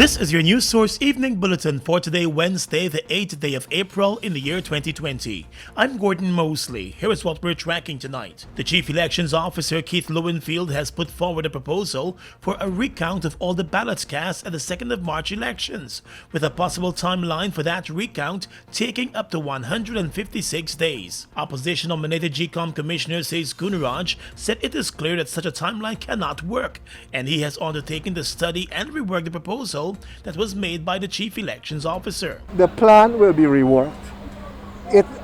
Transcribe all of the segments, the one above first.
This is your News Source Evening Bulletin for today, Wednesday, the 8th day of April in the year 2020. I'm Gordon Mosley. Here is what we're tracking tonight. The Chief Elections Officer, Keith Lowenfield, has put forward a proposal for a recount of all the ballots cast at the 2nd of March elections, with a possible timeline for that recount taking up to 156 days. Opposition-nominated GCOM Commissioner Says Gunaraj said it is clear that such a timeline cannot work, and he has undertaken to study and rework the proposal that was made by the Chief Elections Officer. The plan will be reworked.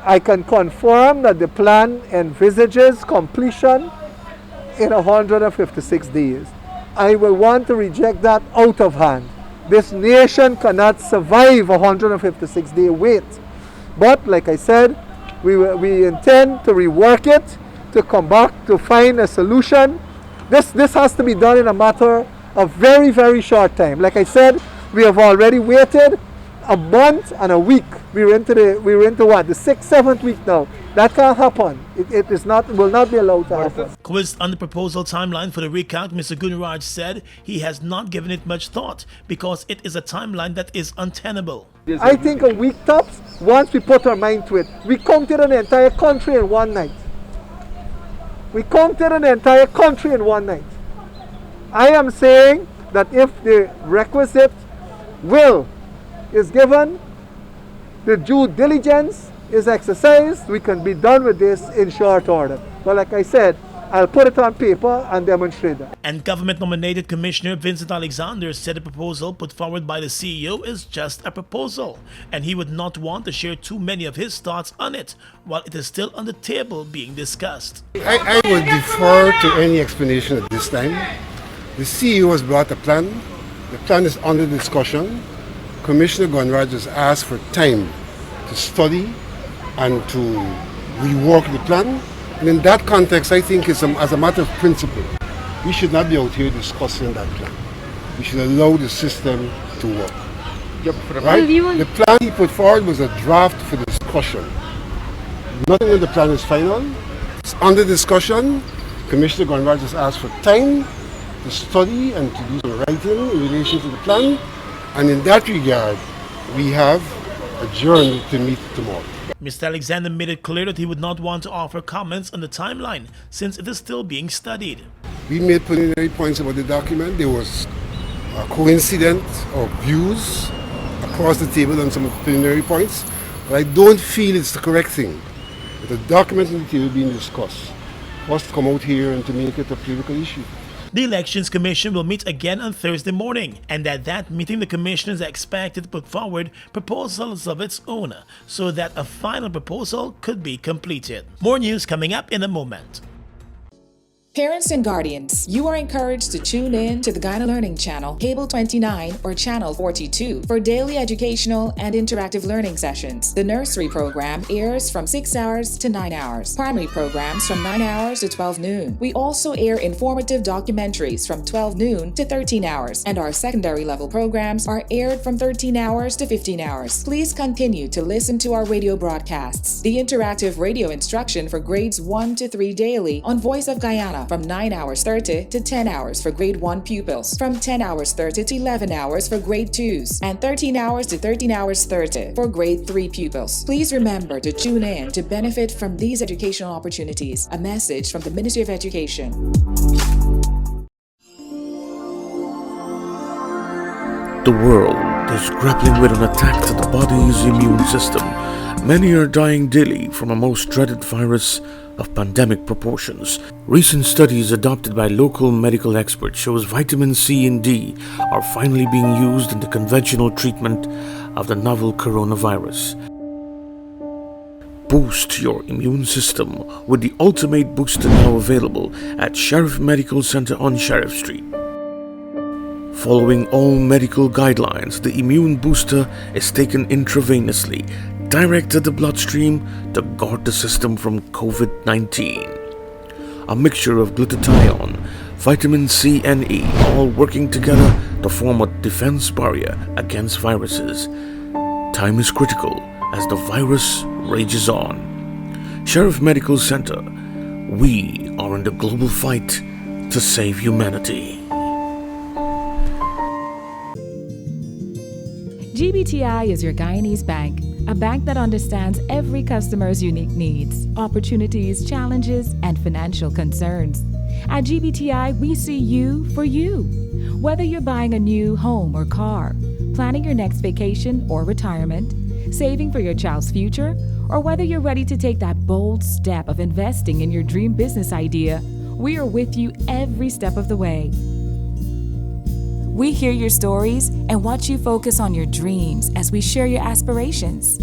I can confirm that the plan envisages completion in 156 days. I will want to reject that out of hand. This nation cannot survive a 156-day wait. But like I said, we intend to rework it, to come back to find a solution. This has to be done in a matter of very, very short time. Like I said, we have already waited a month and a week. We're into what? The 6th, 7th week now. That can't happen. It will not be allowed to happen. Quizzed on the proposal timeline for the recount, Mr. Gunaraj said he has not given it much thought because it is a timeline that is untenable. I think a week tops, once we put our mind to it. We counted an entire country in one night. I am saying that if the requisite will is given, the due diligence is exercised, we can be done with this in short order. But like I said, I'll put it on paper and demonstrate that. And government-nominated Commissioner Vincent Alexander said the proposal put forward by the CEO is just a proposal, and he would not want to share too many of his thoughts on it while it is still on the table being discussed. I would defer to any explanation at this time. The CEO has brought a plan. The plan is under discussion. Commissioner Gunaraj has asked for time to study and to rework the plan. And in that context, I think as a matter of principle, we should not be out here discussing that plan. We should allow the system to work. Right? The plan he put forward was a draft for discussion. Nothing in the plan is final. It's under discussion. Commissioner Gunaraj has asked for time to study and to do some writing in relation to the plan, and in that regard, we have adjourned to meet tomorrow. Mr. Alexander made it clear that he would not want to offer comments on the timeline since it is still being studied. We made preliminary points about the document. There was a coincidence of views across the table on some of the preliminary points, but I don't feel it's the correct thing. The document on the table being discussed must come out here and to make it a political issue. The Elections Commission will meet again on Thursday morning, and at that meeting the Commission is expected to put forward proposals of its own so that a final proposal could be completed. More news coming up in a moment. Parents and guardians, you are encouraged to tune in to the Guyana Learning Channel, Cable 29 or Channel 42 for daily educational and interactive learning sessions. The nursery program airs from 6 hours to 9 hours. Primary programs from 9 hours to 12 noon. We also air informative documentaries from 12 noon to 13 hours, and our secondary level programs are aired from 13 hours to 15 hours. Please continue to listen to our radio broadcasts. The interactive radio instruction for grades 1 to 3 daily on Voice of Guyana from 9 hours 30 to 10 hours for grade 1 pupils, from 10 hours 30 to 11 hours for grade 2s, and 13 hours to 13 hours 30 for grade 3 pupils. Please remember to tune in to benefit from these educational opportunities. A message from the Ministry of Education. The world is grappling with an attack to the body's immune system. Many are dying daily from a most dreaded virus of pandemic proportions. Recent studies adopted by local medical experts shows vitamin C and D are finally being used in the conventional treatment of the novel coronavirus. Boost your immune system with the ultimate booster now available at Sheriff Medical Center on Sheriff Street. Following all medical guidelines, the immune booster is taken intravenously, direct to the bloodstream to guard the system from COVID-19. A mixture of glutathione, vitamin C and E, all working together to form a defense barrier against viruses. Time is critical as the virus rages on. Sheriff Medical Center, we are in the global fight to save humanity. GBTI is your Guyanese bank, a bank that understands every customer's unique needs, opportunities, challenges, and financial concerns. At GBTI, we see you for you. Whether you're buying a new home or car, planning your next vacation or retirement, saving for your child's future, or whether you're ready to take that bold step of investing in your dream business idea, we are with you every step of the way. We hear your stories and watch you focus on your dreams as we share your aspirations.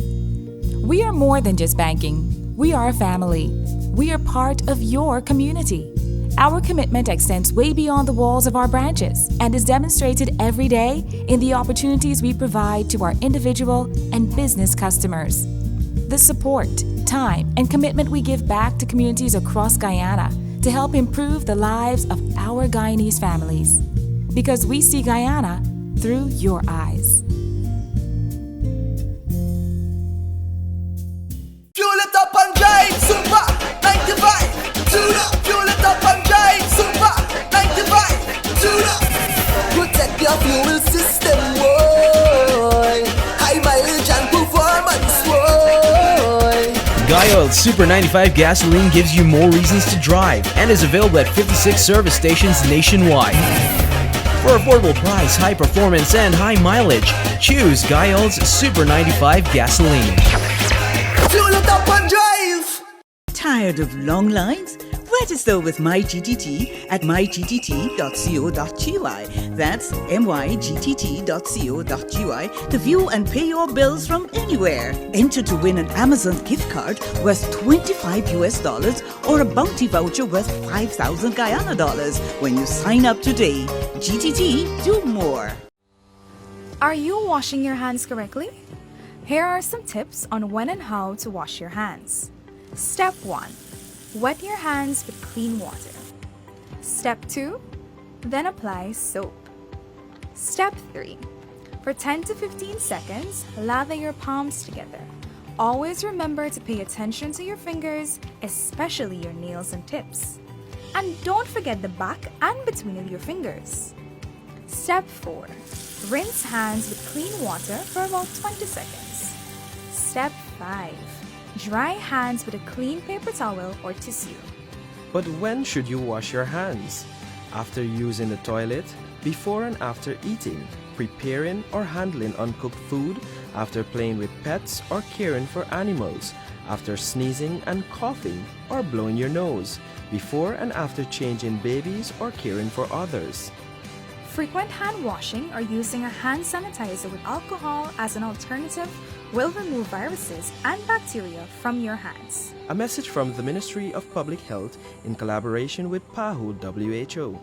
We are more than just banking. We are a family. We are part of your community. Our commitment extends way beyond the walls of our branches and is demonstrated every day in the opportunities we provide to our individual and business customers. The support, time, and commitment we give back to communities across Guyana to help improve the lives of our Guyanese families. Because we see Guyana through your eyes. Fuel it up and drive, Super 95. Tune up. Fuel it up and drive, Super 95. Tune up. Protect your fuel system, boy. High mileage and performance, boy. Guy Oil's Super 95 gasoline gives you more reasons to drive and is available at 56 service stations nationwide. For affordable price, high performance, and high mileage, choose Guy Oil's Super 95 gasoline. Fuel it up and drive. Tired of long lines? Register with MyGTT at mygtt.co.gy. That's mygtt.co.gy to view and pay your bills from anywhere. Enter to win an Amazon gift card worth $25 or a bounty voucher worth 5,000 Guyana dollars when you sign up today. GTT, do more. Are you washing your hands correctly? Here are some tips on when and how to wash your hands. Step 1. Wet your hands with clean water. Step 2. Then apply soap. Step 3. For 10 to 15 seconds, lather your palms together. Always remember to pay attention to your fingers, especially your nails and tips. And don't forget the back and between of your fingers. Step 4. Rinse hands with clean water for about 20 seconds. Step 5. Dry hands with a clean paper towel or tissue. But when should you wash your hands? After using the toilet, before and after eating, preparing or handling uncooked food, after playing with pets or caring for animals, after sneezing and coughing or blowing your nose, before and after changing babies or caring for others. Frequent hand washing or using a hand sanitizer with alcohol as an alternative will remove viruses and bacteria from your hands. A message from the Ministry of Public Health in collaboration with PAHO WHO.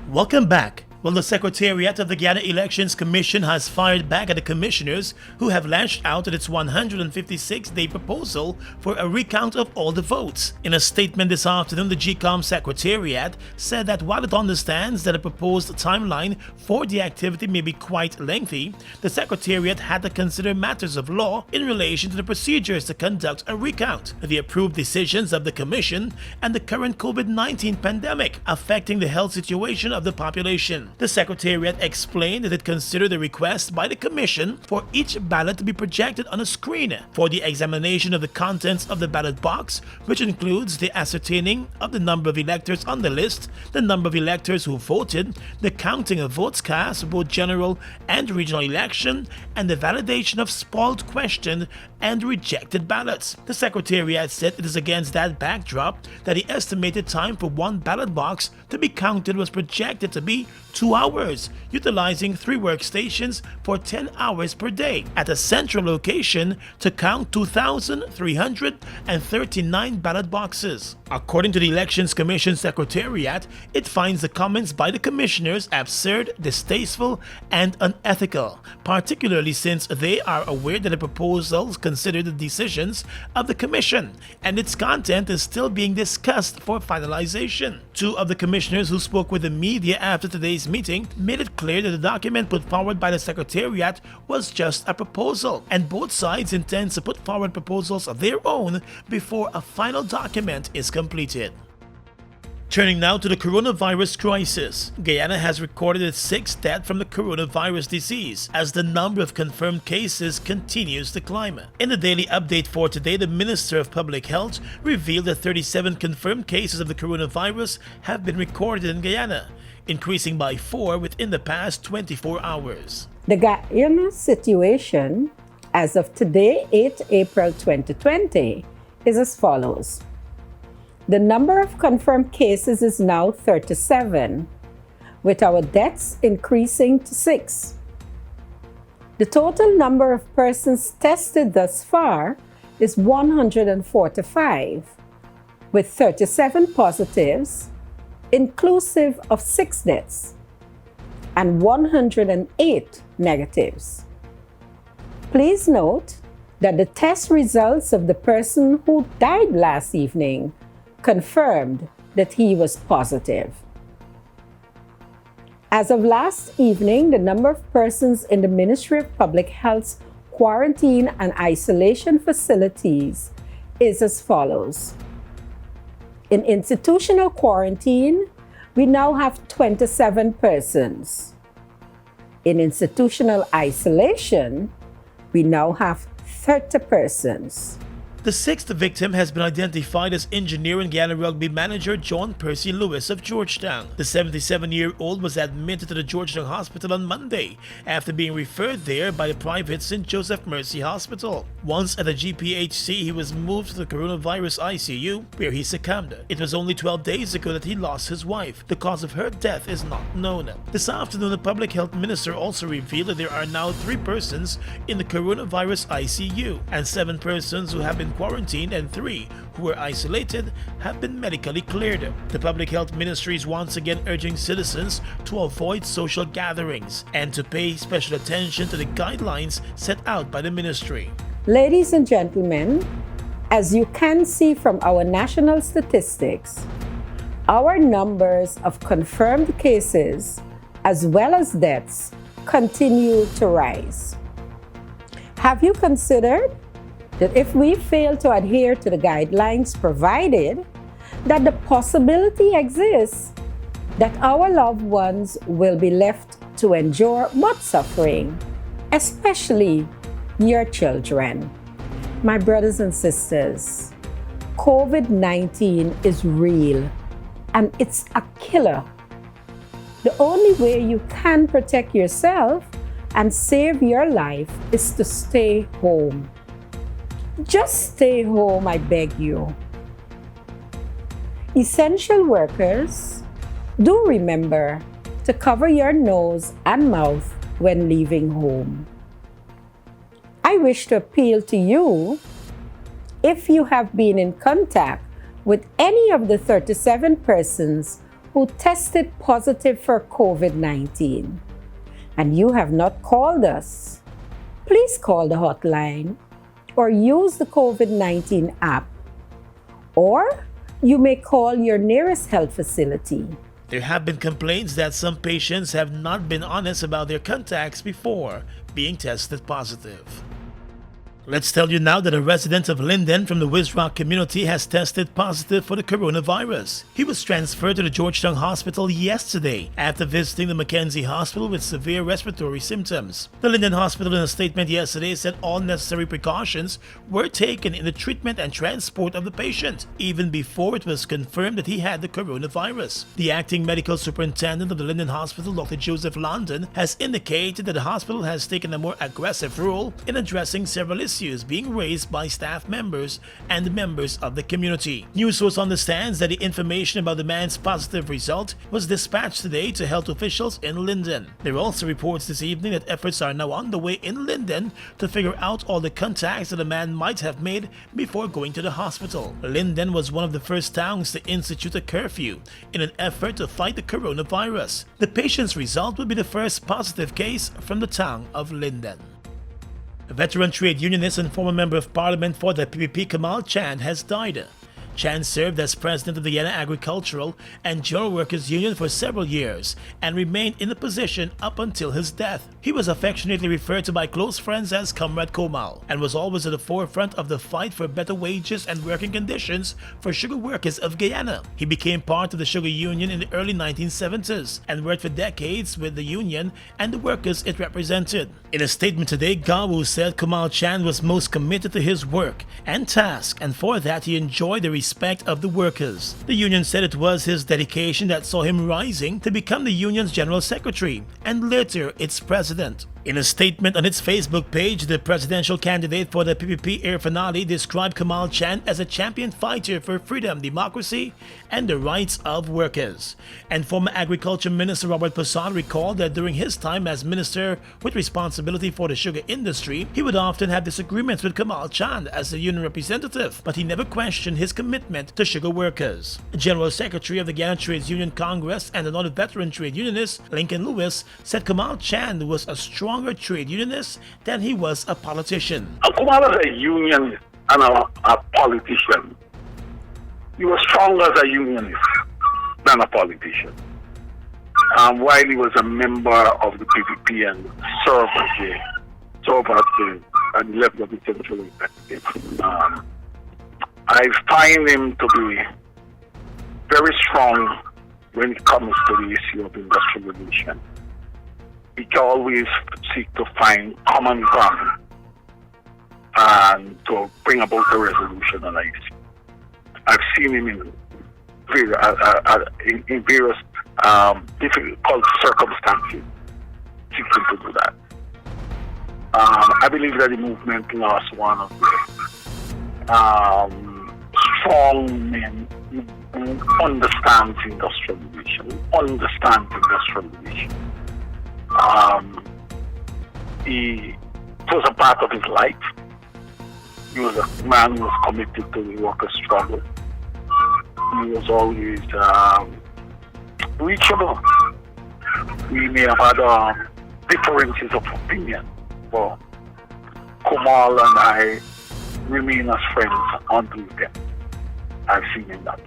Welcome back. Well, the Secretariat of the Guyana Elections Commission has fired back at the commissioners who have lashed out at its 156-day proposal for a recount of all the votes. In a statement this afternoon, the GCOM Secretariat said that while it understands that a proposed timeline for the activity may be quite lengthy, the Secretariat had to consider matters of law in relation to the procedures to conduct a recount, the approved decisions of the Commission, and the current COVID-19 pandemic affecting the health situation of the population. The Secretariat explained that it considered the request by the Commission for each ballot to be projected on a screen for the examination of the contents of the ballot box, which includes the ascertaining of the number of electors on the list, the number of electors who voted, the counting of votes cast for both general and regional election, and the validation of spoiled questioned and rejected ballots. The Secretariat said it is against that backdrop that the estimated time for one ballot box to be counted was projected to be 2 hours, utilizing 3 workstations for 10 hours per day at a central location to count 2,339 ballot boxes. According to the Elections Commission Secretariat, it finds the comments by the commissioners absurd, distasteful, and unethical, particularly since they are aware that the proposals consider the decisions of the Commission, and its content is still being discussed for finalization. 2 of the commissioners who spoke with the media after today's meeting made it clear that the document put forward by the Secretariat was just a proposal, and both sides intend to put forward proposals of their own before a final document is completed. Turning now to the coronavirus crisis. Guyana has recorded its sixth death from the coronavirus disease as the number of confirmed cases continues to climb. In the daily update for today, the Minister of Public Health revealed that 37 confirmed cases of the coronavirus have been recorded in Guyana, increasing by 4 within the past 24 hours. The Guyana situation as of today, 8 April 2020, is as follows. The number of confirmed cases is now 37, with our deaths increasing to 6. The total number of persons tested thus far is 145, with 37 positives, inclusive of 6 deaths, and 108 negatives. Please note that the test results of the person who died last evening confirmed that he was positive. As of last evening, the number of persons in the Ministry of Public Health's quarantine and isolation facilities is as follows. In institutional quarantine, we now have 27 persons. In institutional isolation, we now have 30 persons. The sixth victim has been identified as engineer and Guyana rugby manager John Percy Lewis of Georgetown. The 77-year-old was admitted to the Georgetown Hospital on Monday after being referred there by the private St. Joseph Mercy Hospital. Once at the GPHC, he was moved to the coronavirus ICU where he succumbed. It was only 12 days ago that he lost his wife. The cause of her death is not known. This afternoon, the Public Health Minister also revealed that there are now 3 persons in the coronavirus ICU and 7 persons who have been quarantined and 3 who were isolated have been medically cleared. The Public Health Ministry is once again urging citizens to avoid social gatherings and to pay special attention to the guidelines set out by the ministry. Ladies and gentlemen, as you can see from our national statistics, our numbers of confirmed cases as well as deaths continue to rise. Have you considered that if we fail to adhere to the guidelines provided, that the possibility exists that our loved ones will be left to endure much suffering, especially your children? My brothers and sisters, COVID-19 is real and it's a killer. The only way you can protect yourself and save your life is to stay home. Just stay home, I beg you. Essential workers, do remember to cover your nose and mouth when leaving home. I wish to appeal to you, if you have been in contact with any of the 37 persons who tested positive for COVID-19 and you have not called us, please call the hotline or use the COVID-19 app, or you may call your nearest health facility. There have been complaints that some patients have not been honest about their contacts before being tested positive. Let's tell you now that a resident of Linden from the Wizrock community has tested positive for the coronavirus. He was transferred to the Georgetown Hospital yesterday after visiting the Mackenzie Hospital with severe respiratory symptoms. The Linden Hospital in a statement yesterday said all necessary precautions were taken in the treatment and transport of the patient, even before it was confirmed that he had the coronavirus. The acting medical superintendent of the Linden Hospital, Dr. Joseph Linden, has indicated that the hospital has taken a more aggressive role in addressing several issues being raised by staff members and members of the community. News source understands that the information about the man's positive result was dispatched today to health officials in Linden. There are also reports this evening that efforts are now underway in Linden to figure out all the contacts that the man might have made before going to the hospital. Linden was one of the first towns to institute a curfew in an effort to fight the coronavirus. The patient's result will be the first positive case from the town of Linden. A veteran trade unionist and former member of parliament for the PPP, Kemal has died. Chan served as president of the Guyana Agricultural and General Workers Union for several years and remained in the position up until his death. He was affectionately referred to by close friends as Comrade Kemal and was always at the forefront of the fight for better wages and working conditions for sugar workers of Guyana. He became part of the Sugar Union in the early 1970s and worked for decades with the union and the workers it represented. In a statement today, Gawu said Kemal Chan was most committed to his work and task, and for that he enjoyed the respect of the workers. The union said it was his dedication that saw him rising to become the union's general secretary and later its president. In a statement on its Facebook page, the presidential candidate for the PPP Irfanali described Kemal Chan as a champion fighter for freedom, democracy, and the rights of workers. And former Agriculture Minister Robert Passon recalled that during his time as minister with responsibility for the sugar industry, he would often have disagreements with Kemal Chan as a union representative, but he never questioned his commitment to sugar workers. General Secretary of the Guyana Trades Union Congress and another veteran trade unionist, Lincoln Lewis, said Kemal Chan was a stronger trade unionist than he was a politician. Kemal as a unionist and a politician, he was stronger as a unionist than a politician. While he was a member of the PPP and served at the level of the central executive, I find him to be very strong when it comes to the issue of industrial relations. He always seek to find common ground and to bring about a resolution on it. I've seen him in various difficult circumstances seeking to do that. I believe that the movement lost one of the strong men who understands industrial relations, It was a part of his life. He was a man who was committed to the workers' struggle. He was always reachable. We may have had differences of opinion, but Kemal and I remain as friends until death. I've seen him that.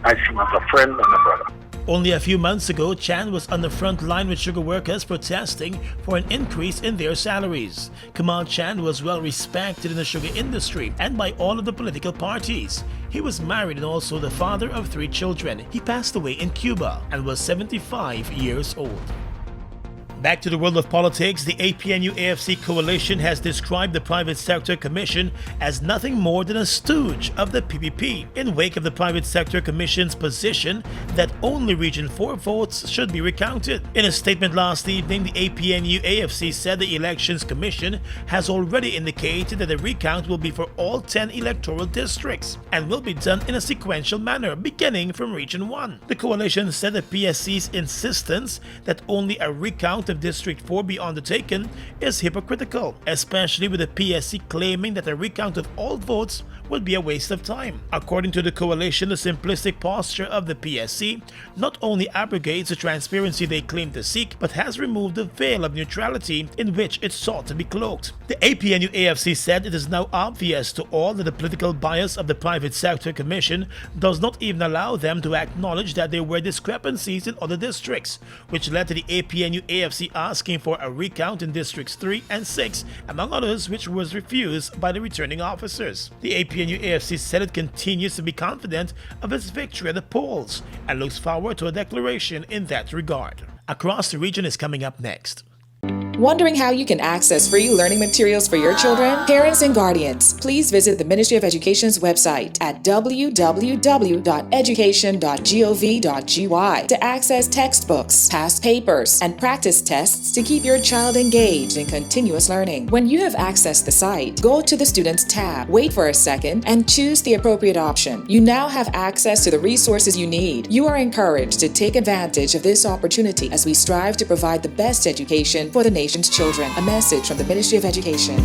I've seen him as a friend and a brother. Only a few months ago, Chan was on the front line with sugar workers protesting for an increase in their salaries. Kemal Chan was well respected in the sugar industry and by all of the political parties. He was married and also the father of 3 children. He passed away in Cuba and was 75 years old. Back to the world of politics, the APNU-AFC coalition has described the Private Sector Commission as nothing more than a stooge of the PPP, in wake of the Private Sector Commission's position that only Region 4 votes should be recounted. In a statement last evening, the APNU-AFC said the Elections Commission has already indicated that the recount will be for all 10 electoral districts and will be done in a sequential manner, beginning from Region 1. The coalition said the PSC's insistence that only a recount of District 4 be undertaken is hypocritical, especially with the PSC claiming that a recount of all votes would be a waste of time. According to the coalition, the simplistic posture of the PSC not only abrogates the transparency they claim to seek, but has removed the veil of neutrality in which it sought to be cloaked. The APNU-AFC said it is now obvious to all that the political bias of the Private Sector Commission does not even allow them to acknowledge that there were discrepancies in other districts, which led to the APNU-AFC asking for a recount in Districts 3 and 6, among others, which was refused by the returning officers. The APNU-AFC said it continues to be confident of its victory at the polls and looks forward to a declaration in that regard. Across the Region is coming up next. Wondering how you can access free learning materials for your children? Parents and guardians, please visit the Ministry of Education's website at www.education.gov.gy to access textbooks, past papers, and practice tests to keep your child engaged in continuous learning. When you have accessed the site, go to the Students tab, wait for a second, and choose the appropriate option. You now have access to the resources you need. You are encouraged to take advantage of this opportunity as we strive to provide the best education for the nation's children. A message from the Ministry of Education.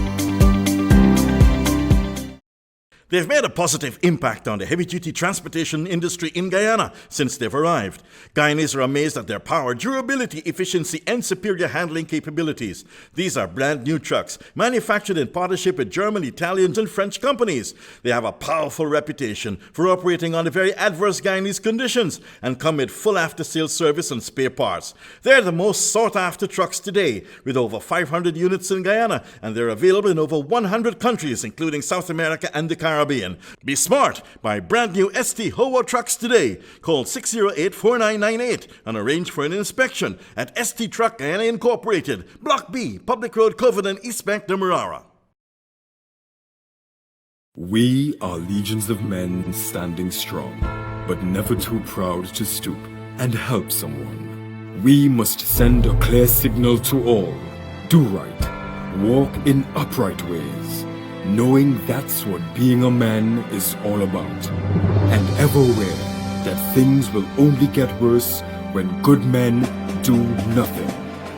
They've made a positive impact on the heavy-duty transportation industry in Guyana since they've arrived. Guyanese are amazed at their power, durability, efficiency, and superior handling capabilities. These are brand new trucks, manufactured in partnership with German, Italian, and French companies. They have a powerful reputation for operating under very adverse Guyanese conditions and come with full after-sales service and spare parts. They're the most sought-after trucks today, with over 500 units in Guyana, and they're available in over 100 countries, including South America and the Caribbean. Be smart. Buy brand new ST Howa trucks today. Call 608-4998 and arrange for an inspection at ST Truck Guyana Incorporated, Block B, Public Road, Covenant, East Bank, Demerara. We are legions of men standing strong, but never too proud to stoop and help someone. We must send a clear signal to all. Do right. Walk in upright ways, knowing that's what being a man is all about. And ever aware that things will only get worse when good men do nothing.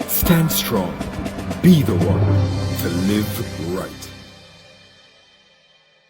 Stand strong. Be the one to live right.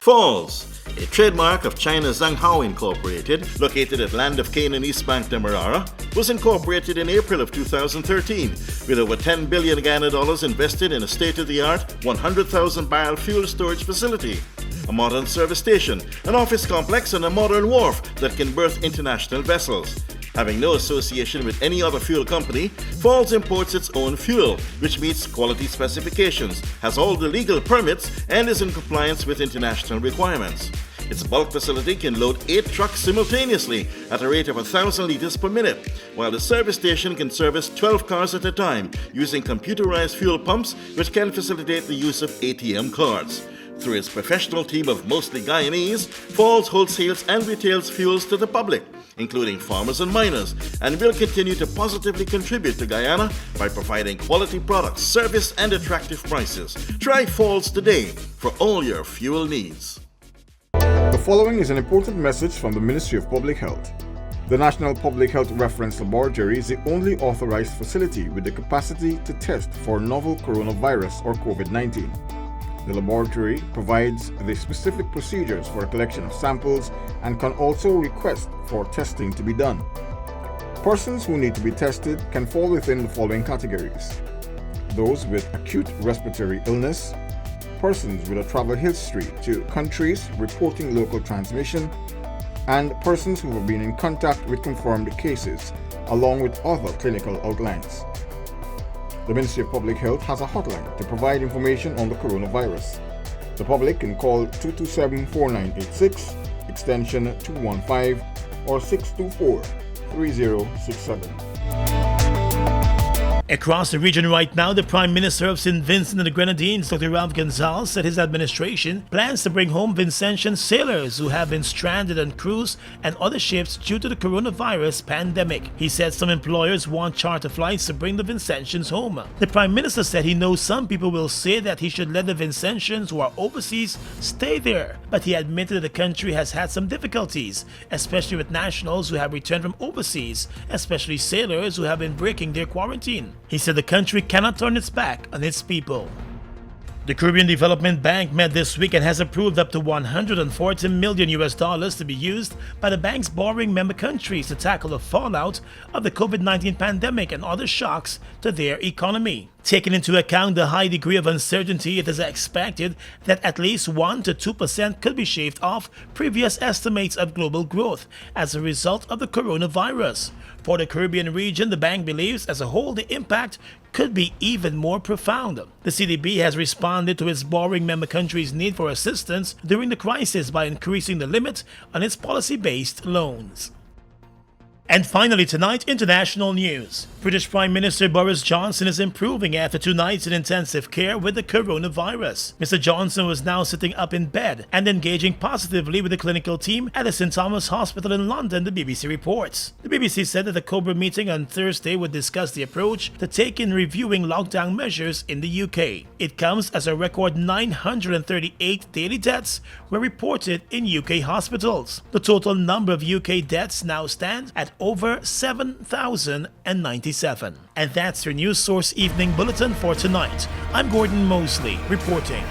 Falls, a trademark of China's Zhanghao Incorporated, located at Land of Canaan, East Bank, Demerara, was incorporated in April of 2013, with over $10 billion Guyana dollars invested in a state-of-the-art 100,000 barrel fuel storage facility, a modern service station, an office complex, and a modern wharf that can berth international vessels. Having no association with any other fuel company, Falls imports its own fuel, which meets quality specifications, has all the legal permits, and is in compliance with international requirements. Its bulk facility can load 8 trucks simultaneously at a rate of 1,000 liters per minute, while the service station can service 12 cars at a time using computerized fuel pumps, which can facilitate the use of ATM cards. Through its professional team of mostly Guyanese, Falls wholesales and retails fuels to the public, including farmers and miners, and will continue to positively contribute to Guyana by providing quality products, service, and attractive prices. Try Falls today for all your fuel needs. The following is an important message from the Ministry of Public Health. The National Public Health Reference Laboratory is the only authorized facility with the capacity to test for novel coronavirus or COVID-19. The laboratory provides the specific procedures for the collection of samples and can also request for testing to be done. Persons who need to be tested can fall within the following categories: those with acute respiratory illness, persons with a travel history to countries reporting local transmission, and persons who have been in contact with confirmed cases, along with other clinical outlines. The Ministry of Public Health has a hotline to provide information on the coronavirus. The public can call 227-4986, extension 215, or 624-3067. Across the region right now, the Prime Minister of St. Vincent and the Grenadines, Dr. Ralph Gonzalez, said his administration plans to bring home Vincentian sailors who have been stranded on cruise and other ships due to the coronavirus pandemic. He said some employers want charter flights to bring the Vincentians home. The Prime Minister said he knows some people will say that he should let the Vincentians who are overseas stay there, but he admitted that the country has had some difficulties, especially with nationals who have returned from overseas, especially sailors who have been breaking their quarantine. He said the country cannot turn its back on its people. The Caribbean Development Bank met this week and has approved up to $140 million to be used by the bank's borrowing member countries to tackle the fallout of the COVID-19 pandemic and other shocks to their economy. Taking into account the high degree of uncertainty, it is expected that at least 1 to 2% could be shaved off previous estimates of global growth as a result of the coronavirus. For the Caribbean region, the bank believes as a whole the impact could be even more profound. The CDB has responded to its borrowing member countries' need for assistance during the crisis by increasing the limit on its policy-based loans. And finally tonight, international news. British Prime Minister Boris Johnson is improving after 2 nights in intensive care with the coronavirus. Mr. Johnson was now sitting up in bed and engaging positively with the clinical team at the St. Thomas Hospital in London, the BBC reports. The BBC said that the COBRA meeting on Thursday would discuss the approach to take in reviewing lockdown measures in the UK. It comes as a record 938 daily deaths were reported in UK hospitals. The total number of UK deaths now stands at over 7,097. And that's your News Source Evening Bulletin for tonight. I'm Gordon Mosley reporting.